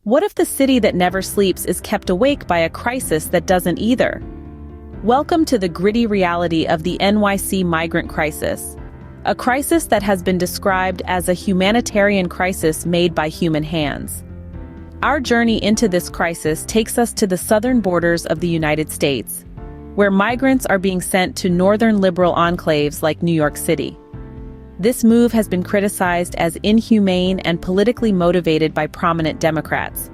What if the city that never sleeps is kept awake by a crisis that doesn't either? Welcome to the gritty reality of the NYC migrant crisis, a crisis that has been described as a humanitarian crisis made by human hands. Our journey into this crisis takes us to the southern borders of the United States, where migrants are being sent to northern liberal enclaves like New York City. This move has been criticized as inhumane and politically motivated by prominent Democrats.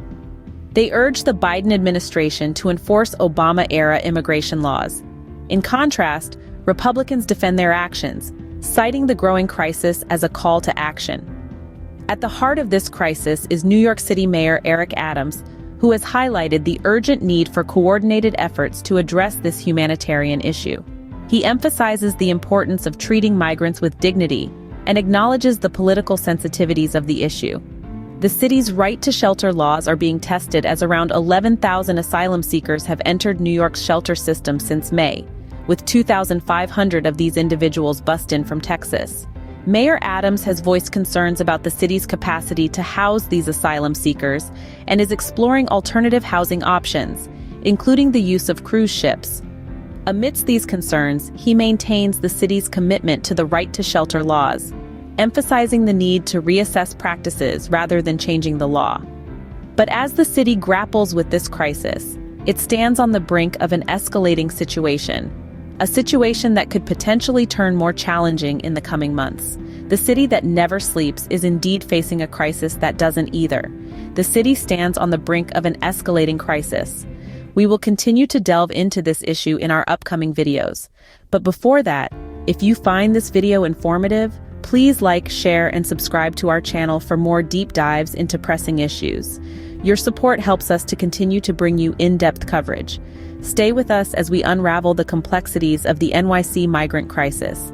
They urge the Biden administration to enforce Obama-era immigration laws. In contrast, Republicans defend their actions, citing the growing crisis as a call to action. At the heart of this crisis is New York City Mayor Eric Adams, who has highlighted the urgent need for coordinated efforts to address this humanitarian issue. He emphasizes the importance of treating migrants with dignity and acknowledges the political sensitivities of the issue. The city's right to shelter laws are being tested as around 11,000 asylum seekers have entered New York's shelter system since May, with 2,500 of these individuals bussed in from Texas. Mayor Adams has voiced concerns about the city's capacity to house these asylum seekers and is exploring alternative housing options, including the use of cruise ships. Amidst these concerns, he maintains the city's commitment to the right to shelter laws, emphasizing the need to reassess practices rather than changing the law. But as the city grapples with this crisis, it stands on the brink of an escalating situation, a situation that could potentially turn more challenging in the coming months. The city that never sleeps is indeed facing a crisis that doesn't either. The city stands on the brink of an escalating crisis. We will continue to delve into this issue in our upcoming videos. But before that, if you find this video informative, please like, share, and subscribe to our channel for more deep dives into pressing issues. Your support helps us to continue to bring you in-depth coverage. Stay with us as we unravel the complexities of the NYC migrant crisis.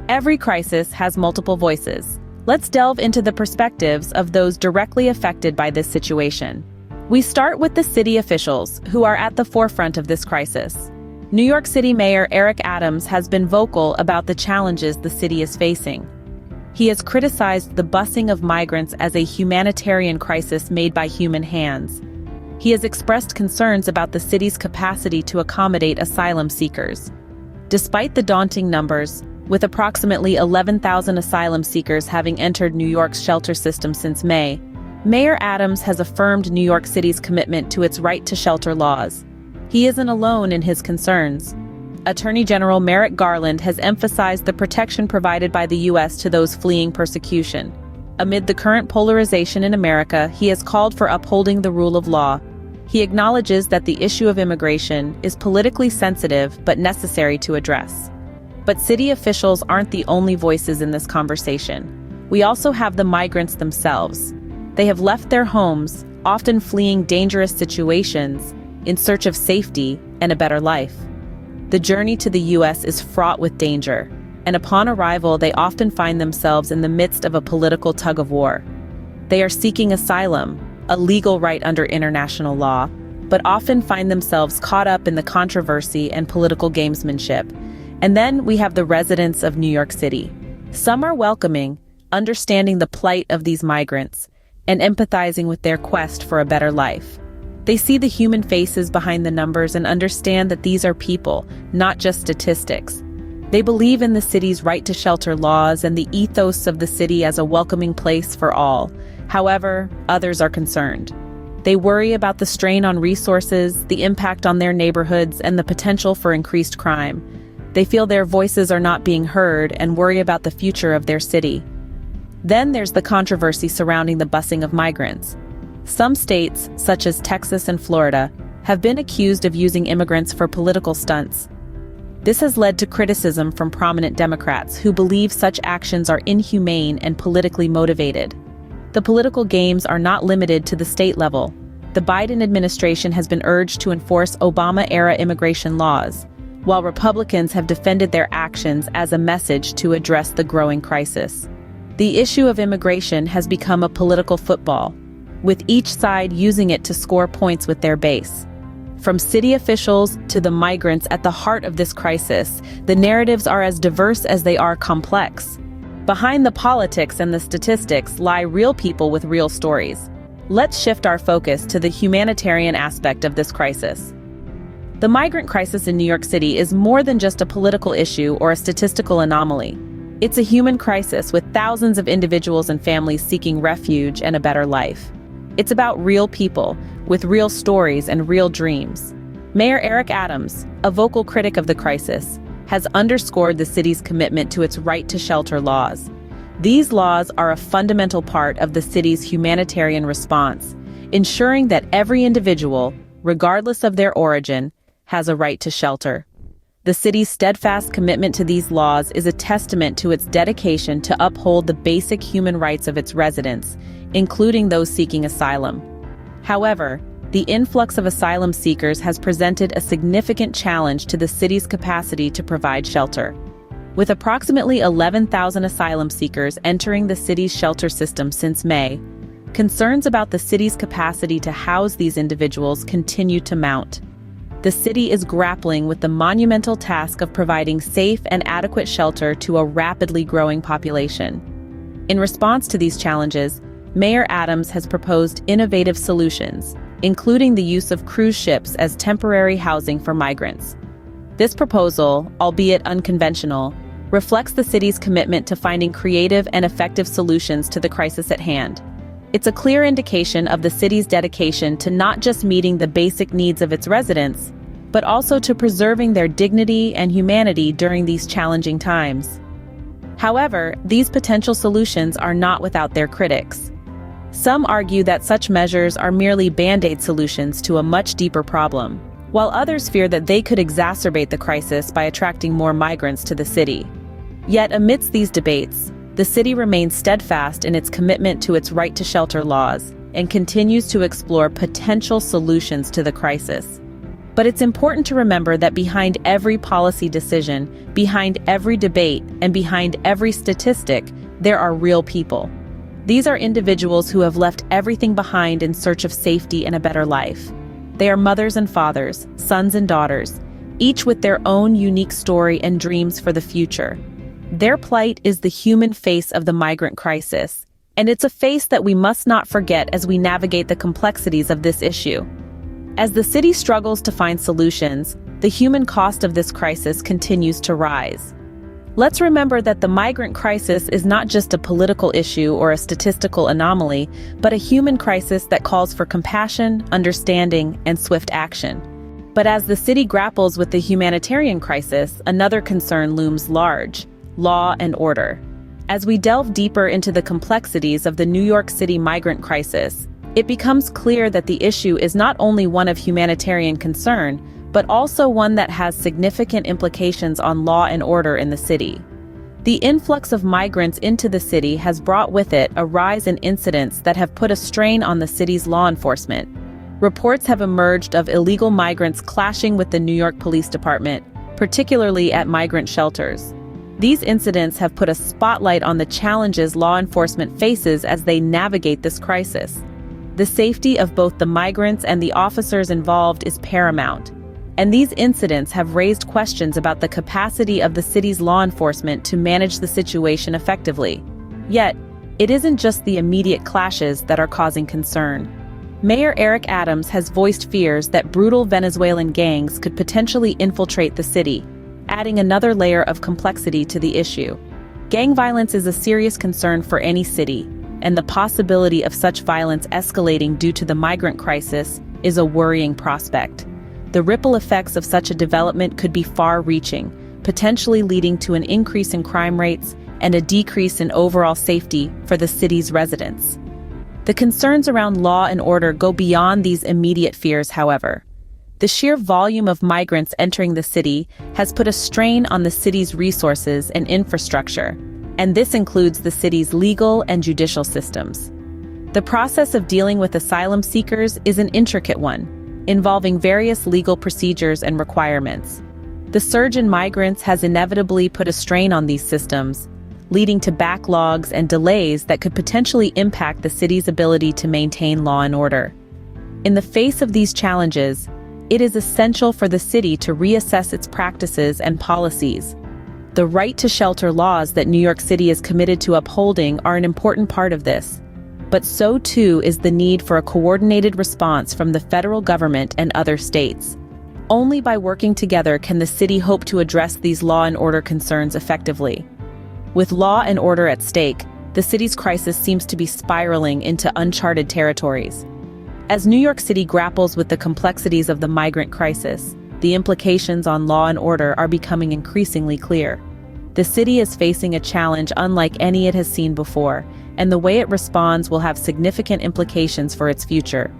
Every crisis has multiple voices. Let's delve into the perspectives of those directly affected by this situation. We start with the city officials, who are at the forefront of this crisis. New York City Mayor Eric Adams has been vocal about the challenges the city is facing. He has criticized the busing of migrants as a humanitarian crisis made by human hands. He has expressed concerns about the city's capacity to accommodate asylum seekers. Despite the daunting numbers, with approximately 11,000 asylum seekers having entered New York's shelter system since May, Mayor Adams has affirmed New York City's commitment to its right to shelter laws. He isn't alone in his concerns. Attorney General Merrick Garland has emphasized the protection provided by the U.S. to those fleeing persecution. Amid the current polarization in America, he has called for upholding the rule of law. He acknowledges that the issue of immigration is politically sensitive but necessary to address. But city officials aren't the only voices in this conversation. We also have the migrants themselves. They have left their homes, often fleeing dangerous situations, in search of safety and a better life. The journey to the U.S. is fraught with danger, and upon arrival they often find themselves in the midst of a political tug-of-war. They are seeking asylum, a legal right under international law, but often find themselves caught up in the controversy and political gamesmanship. And then we have the residents of New York City. Some are welcoming, understanding the plight of these migrants, and empathizing with their quest for a better life. They see the human faces behind the numbers and understand that these are people, not just statistics. They believe in the city's right to shelter laws and the ethos of the city as a welcoming place for all. However, others are concerned. They worry about the strain on resources, the impact on their neighborhoods, and the potential for increased crime. They feel their voices are not being heard and worry about the future of their city. Then there's the controversy surrounding the busing of migrants. Some states, such as Texas and Florida, have been accused of using immigrants for political stunts. This has led to criticism from prominent Democrats who believe such actions are inhumane and politically motivated. The political games are not limited to the state level. The Biden administration has been urged to enforce Obama-era immigration laws, while Republicans have defended their actions as a message to address the growing crisis. The issue of immigration has become a political football, with each side using it to score points with their base. From city officials to the migrants at the heart of this crisis, the narratives are as diverse as they are complex. Behind the politics and the statistics lie real people with real stories. let's shift our focus to the humanitarian aspect of this crisis. The migrant crisis in New York City is more than just a political issue or a statistical anomaly. It's a human crisis with thousands of individuals and families seeking refuge and a better life. It's about real people, with real stories and real dreams. Mayor Eric Adams, a vocal critic of the crisis, has underscored the city's commitment to its right to shelter laws. These laws are a fundamental part of the city's humanitarian response, ensuring that every individual, regardless of their origin, has a right to shelter. The city's steadfast commitment to these laws is a testament to its dedication to uphold the basic human rights of its residents, including those seeking asylum. However, the influx of asylum seekers has presented a significant challenge to the city's capacity to provide shelter. With approximately 11,000 asylum seekers entering the city's shelter system since May, concerns about the city's capacity to house these individuals continue to mount. The city is grappling with the monumental task of providing safe and adequate shelter to a rapidly growing population. In response to these challenges, Mayor Adams has proposed innovative solutions, including the use of cruise ships as temporary housing for migrants. This proposal, albeit unconventional, reflects the city's commitment to finding creative and effective solutions to the crisis at hand. It's a clear indication of the city's dedication to not just meeting the basic needs of its residents, but also to preserving their dignity and humanity during these challenging times. However, these potential solutions are not without their critics. Some argue that such measures are merely band-aid solutions to a much deeper problem, while others fear that they could exacerbate the crisis by attracting more migrants to the city. Yet amidst these debates, the city remains steadfast in its commitment to its right to shelter laws and continues to explore potential solutions to the crisis. But it's important to remember that behind every policy decision, behind every debate, and behind every statistic, there are real people. These are individuals who have left everything behind in search of safety and a better life. They are mothers and fathers, sons and daughters, each with their own unique story and dreams for the future. Their plight is the human face of the migrant crisis, and it's a face that we must not forget as we navigate the complexities of this issue. As the city struggles to find solutions, the human cost of this crisis continues to rise. Let's remember that the migrant crisis is not just a political issue or a statistical anomaly, but a human crisis that calls for compassion, understanding, and swift action. But as the city grapples with the humanitarian crisis, another concern looms large: law and order. As we delve deeper into the complexities of the New York City migrant crisis, it becomes clear that the issue is not only one of humanitarian concern, but also one that has significant implications on law and order in the city. The influx of migrants into the city has brought with it a rise in incidents that have put a strain on the city's law enforcement. Reports have emerged of illegal migrants clashing with the New York Police Department, particularly at migrant shelters. These incidents have put a spotlight on the challenges law enforcement faces as they navigate this crisis. The safety of both the migrants and the officers involved is paramount, and these incidents have raised questions about the capacity of the city's law enforcement to manage the situation effectively. Yet, it isn't just the immediate clashes that are causing concern. Mayor Eric Adams has voiced fears that brutal Venezuelan gangs could potentially infiltrate the city, adding another layer of complexity to the issue. Gang violence is a serious concern for any city, and the possibility of such violence escalating due to the migrant crisis is a worrying prospect. The ripple effects of such a development could be far-reaching, potentially leading to an increase in crime rates and a decrease in overall safety for the city's residents. The concerns around law and order go beyond these immediate fears, however. The sheer volume of migrants entering the city has put a strain on the city's resources and infrastructure, and this includes the city's legal and judicial systems. The process of dealing with asylum seekers is an intricate one, involving various legal procedures and requirements. The surge in migrants has inevitably put a strain on these systems, leading to backlogs and delays that could potentially impact the city's ability to maintain law and order. In the face of these challenges, it is essential for the city to reassess its practices and policies. The right to shelter laws that New York City is committed to upholding are an important part of this. but so too is the need for a coordinated response from the federal government and other states. Only by working together can the city hope to address these law and order concerns effectively. With law and order at stake, the city's crisis seems to be spiraling into uncharted territories. As New York City grapples with the complexities of the migrant crisis, the implications on law and order are becoming increasingly clear. The city is facing a challenge unlike any it has seen before, and the way it responds will have significant implications for its future.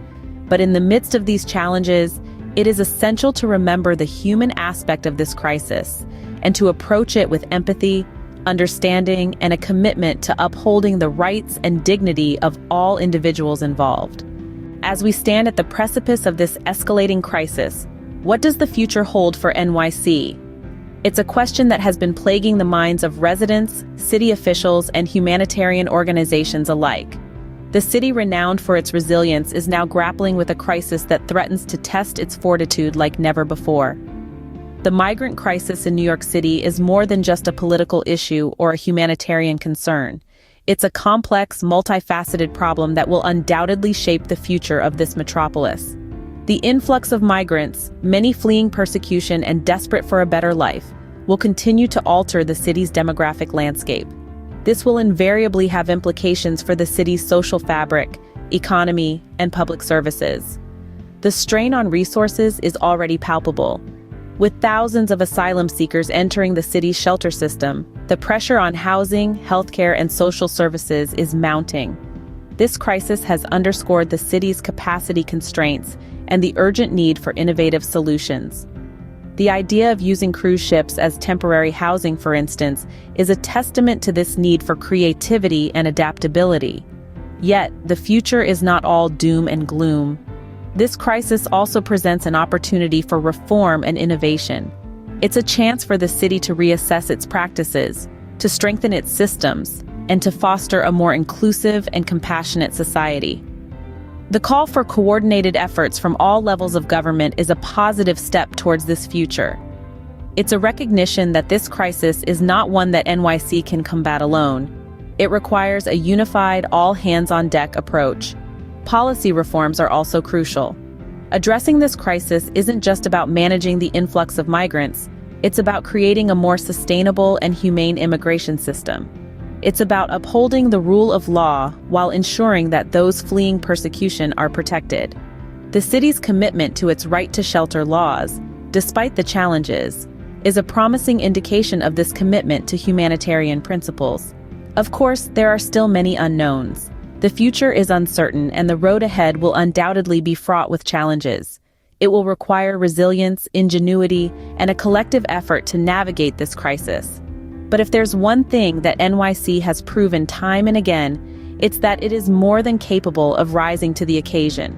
But in the midst of these challenges, it is essential to remember the human aspect of this crisis and to approach it with empathy, understanding, and a commitment to upholding the rights and dignity of all individuals involved. As we stand at the precipice of this escalating crisis, what does the future hold for NYC? It's a question that has been plaguing the minds of residents, city officials, and humanitarian organizations alike. The city, renowned for its resilience, is now grappling with a crisis that threatens to test its fortitude like never before. The migrant crisis in New York City is more than just a political issue or a humanitarian concern. It's a complex, multifaceted problem that will undoubtedly shape the future of this metropolis. The influx of migrants, many fleeing persecution and desperate for a better life, will continue to alter the city's demographic landscape. This will invariably have implications for the city's social fabric, economy, and public services. The strain on resources is already palpable. With thousands of asylum seekers entering the city's shelter system, the pressure on housing, healthcare, and social services is mounting. This crisis has underscored the city's capacity constraints and the urgent need for innovative solutions. The idea of using cruise ships as temporary housing, for instance, is a testament to this need for creativity and adaptability. Yet, the future is not all doom and gloom. This crisis also presents an opportunity for reform and innovation. It's a chance for the city to reassess its practices, to strengthen its systems, and to foster a more inclusive and compassionate society. The call for coordinated efforts from all levels of government is a positive step towards this future. It's a recognition that this crisis is not one that NYC can combat alone. It requires a unified, all-hands-on-deck approach. Policy reforms are also crucial. Addressing this crisis isn't just about managing the influx of migrants, it's about creating a more sustainable and humane immigration system. It's about upholding the rule of law while ensuring that those fleeing persecution are protected. The city's commitment to its right to shelter laws, despite the challenges, is a promising indication of this commitment to humanitarian principles. Of course, there are still many unknowns. The future is uncertain, and the road ahead will undoubtedly be fraught with challenges. It will require resilience, ingenuity, and a collective effort to navigate this crisis. But if there's one thing that NYC has proven time and again, it's that it is more than capable of rising to the occasion.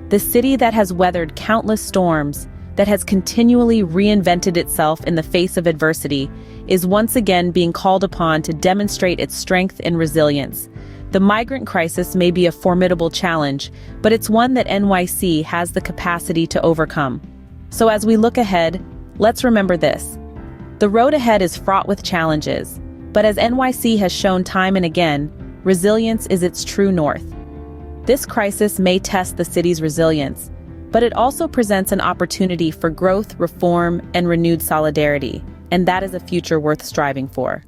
The city that has weathered countless storms, that has continually reinvented itself in the face of adversity, is once again being called upon to demonstrate its strength and resilience. The migrant crisis may be a formidable challenge, but it's one that NYC has the capacity to overcome. So as we look ahead, let's remember this. The road ahead is fraught with challenges, but as NYC has shown time and again, resilience is its true north. This crisis may test the city's resilience, but it also presents an opportunity for growth, reform, and renewed solidarity, and that is a future worth striving for.